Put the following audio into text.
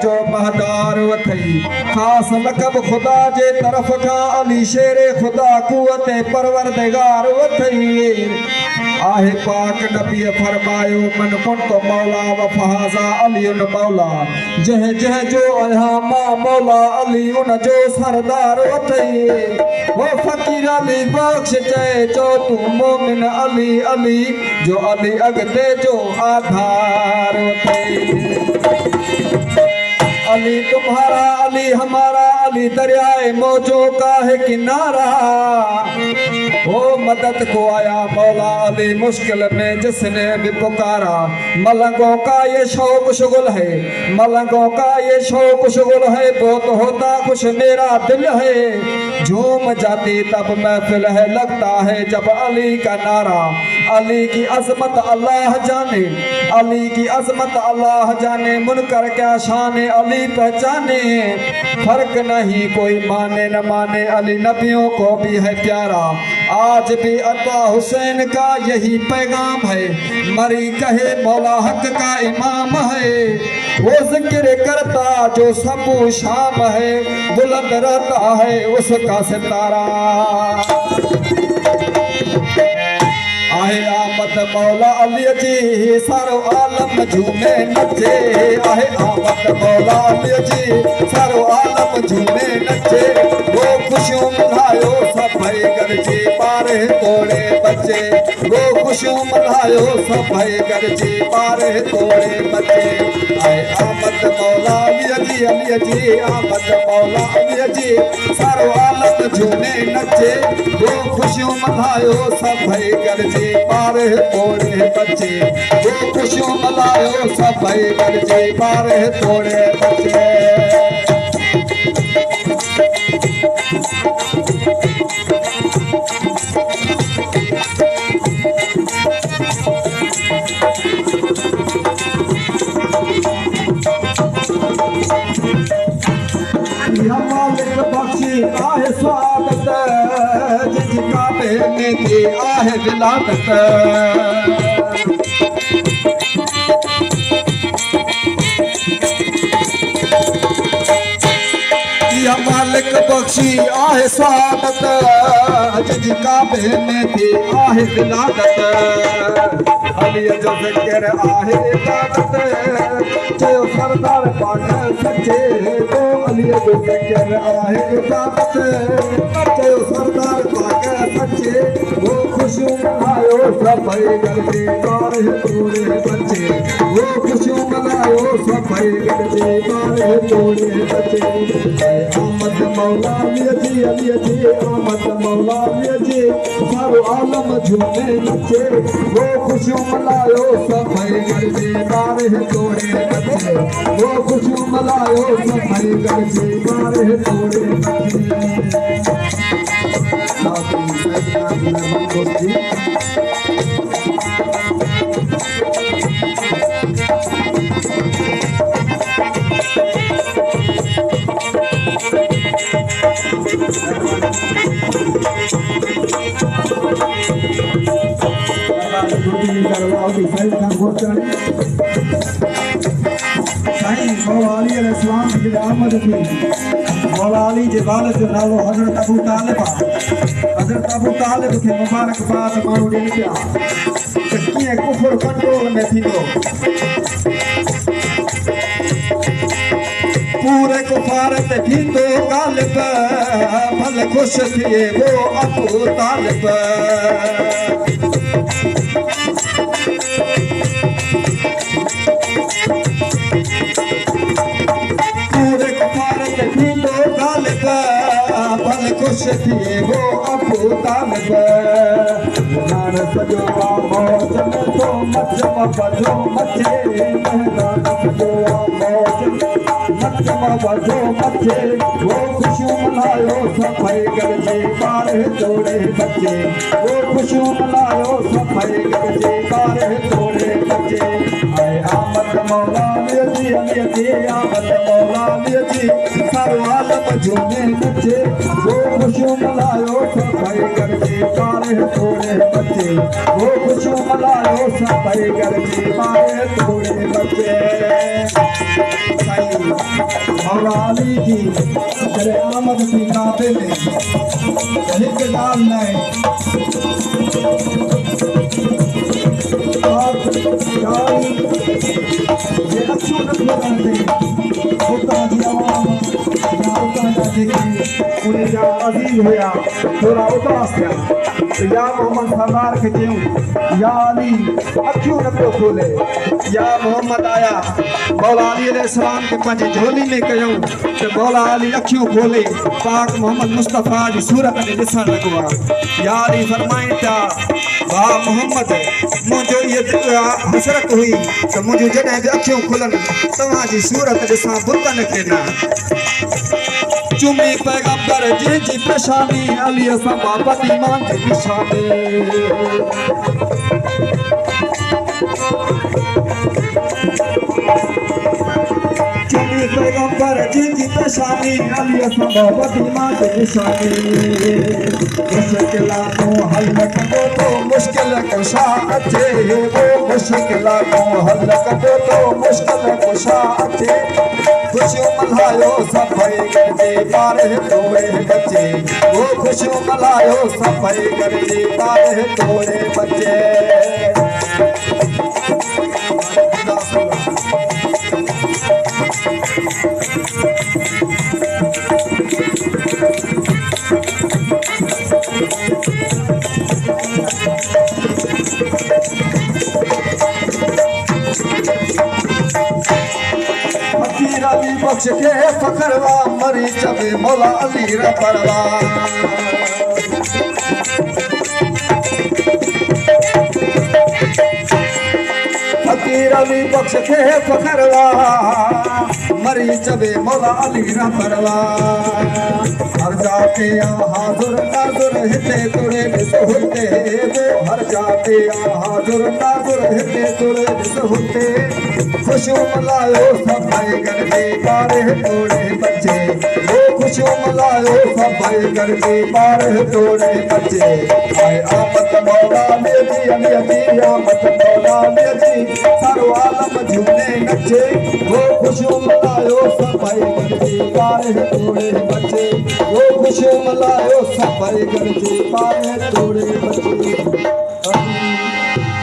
जो महदार वथई खास लक़ब खुदा जे तरफ का अली शेर खुदा कुवत परवरदिगार वथई आहे पाक नबी फरमायो मन कुन तो मौला व फहाजा अली उन मौला जह जह जो आया मां मौला अली उन जो सरदार वथई वो फकीर अली बख्श चए जो तू मोमिन अली अली जो अली अगते जो आधार अली तुम्हारा अली हमारा अली दरियाए मौजों का है किनारा ओ मदद को आया मौला अली मुश्किल में जिसने भी पुकारा मलंगों का ये शौक शुगुल है मलंगों का ये शौक शुगुल है बहुत होता कुछ मेरा दिल है झूम जाती तब महफिल है लगता है जब अली का नारा अली की अजमत अल्लाह जाने अली की अजमत अल्लाह जाने मुनकर क्या शान अली पहचाने फर्क नहीं कोई माने न माने अली नबियों को भी है प्यारा आज भी अता हुसैन का यही पैगाम है मरी कहे मौला हक का इमाम है वो जिक्र करता जो सब शाम है बुलंद रहता है उसका सितारा आहे आमद मौला अली जी सारो आलम झूमे नचे आहे आमद मौला अली जी सारो आलम झूमे नचे वो खुशियों मल्हायो सभई गरजी पारे तोड़े बचे वो खुशियों मल्हायो सभई गरजी पारे तोड़े बचे आहे आमद मौला अली जी आमद मौला अली जी सारो आलम झूमे नचे वो खुशियों मल्हायो सभई गरजी पारे तोड़े बचे वो खुशियों मल्हायो सभई गरजी पारे तोड़े बचे मालिक बख्शी आहे स्वागत जिसका बेने की आहे विलादत या मालिक बख्शी आहे स्वागत जिसका बेने की आहे विलादत अली जो ज़िक्र आहे इबादत चयो सरदार पाक सचे तो अली जो ज़िक्र आहे इबादत चयो सरदार पाक सचे वो खुशियों मल्हायो सभई गरजी पारे तोड़े बचे वो खुशियों मल्हायो सभई गरजी पारे तोड़े बचे आमद मौला अली जी आमद मौला अली जी सारो आलम झूमे नचे वो खुशियों मल्हायो सभई गरजी पारे तोड़े बचे वो खुशियों मल्हायो सभई गरजी पारे तोड़े बचे मौला अली अलैहिस्सलाम की आमद थी मौला अली जे वालिद जो नालो हज़रत अबू तालिब हज़रत अबू तालिब खे मुबारकबाद माण्हू ॾियनि पिया त कीअं कुफर कंट्रोल में थींदो पूरे कुफार ते थींदो गालिब भले ख़ुशि थिए वो अबू तालिब खुश थिए वो अबू तालिब नान सजो मौज में तो मचम बजो मचे नान सजो मौज मचम बजो मचे वो खुशियों मल्हायो सभई गरजी पारे तोड़े बचे वो खुशियों मल्हायो सभई गरजी पारे तोड़े बचे आए आमद मौला अली जी आमद मौला अली जी सारो आलम झूमे नचे वो खुशियों मल्हायो सभई गरजी पारे तोड़े बचे वो खुशू मलायो सफाई गरजी पारे थोड़े बच्चे साईं मौला अली जी जरे आमद की काबे में हिक ॻाल्हि न आहे जे अखियूं न खोलण ते उतां जी आवाम या उतां जा जेके उन जा अज़ीज़ हुया थोरा उदास थिया त या मोहम्मद सरदार खे चयूं या अली अखियूं न पियो खोले या मोहम्मद आया मौला अली अलैहिस्सलाम खे पंहिंजी झोली में कयूं त मौला अली अखियूं खोले पाक मोहम्मद मुस्तफ़ा जी सूरत खे ॾिसणु लॻो आहे या अली फरमाइनि था वाह मोहम्मद मुंहिंजो इहा हसरत हुई त मुंहिंजूं जॾहिं बि अखियूं खुलनि तव्हांजी सूरत ॾिसां बुतनि खे न चुमी पैगंबर जी पेशानी अली सां बाबत ईमान जी निशानी चुमी पैगंबर जी पेशानी अली सां बाबत ईमान जी निशानी मुश्किलातूं हल कंदो तो मुश्किल कुशा अचे वो मुश्किलातूं हल कंदो तो मुश्किल कुशा अचे खुशियों मल्हायो सफाई गरजे पारे थोड़े बच्चे वो खुशियों मल्हायो सफाई गरजे पारे थोड़े बच्चे अली बख्श के फखरवा मरी चबे मौला अली रा परवा फकीर अली बख्श के फखरवा मरी चबे मौला अली रा परवा हर जाते हाजुर नाजुर हिते तुरे ॾिस हुते वो हर जाते हाजुर नाजुर हिते तुरे ॾिस हुते खुशियों मल्हायो सफाई गरजे पारे थोड़े बच्चे वो खुशियों मल्हायो सफाई गरजे पारे थोड़े बच्चे आए आमद मौला जी आमद मौला जी सारो आलम झूमे नचे वो खुशियों मल्हायो सफाई गरजे पारे थोड़े बच्चे वो खुशियों मल्हायो सफाई गरजे पारे थोड़े बच्चे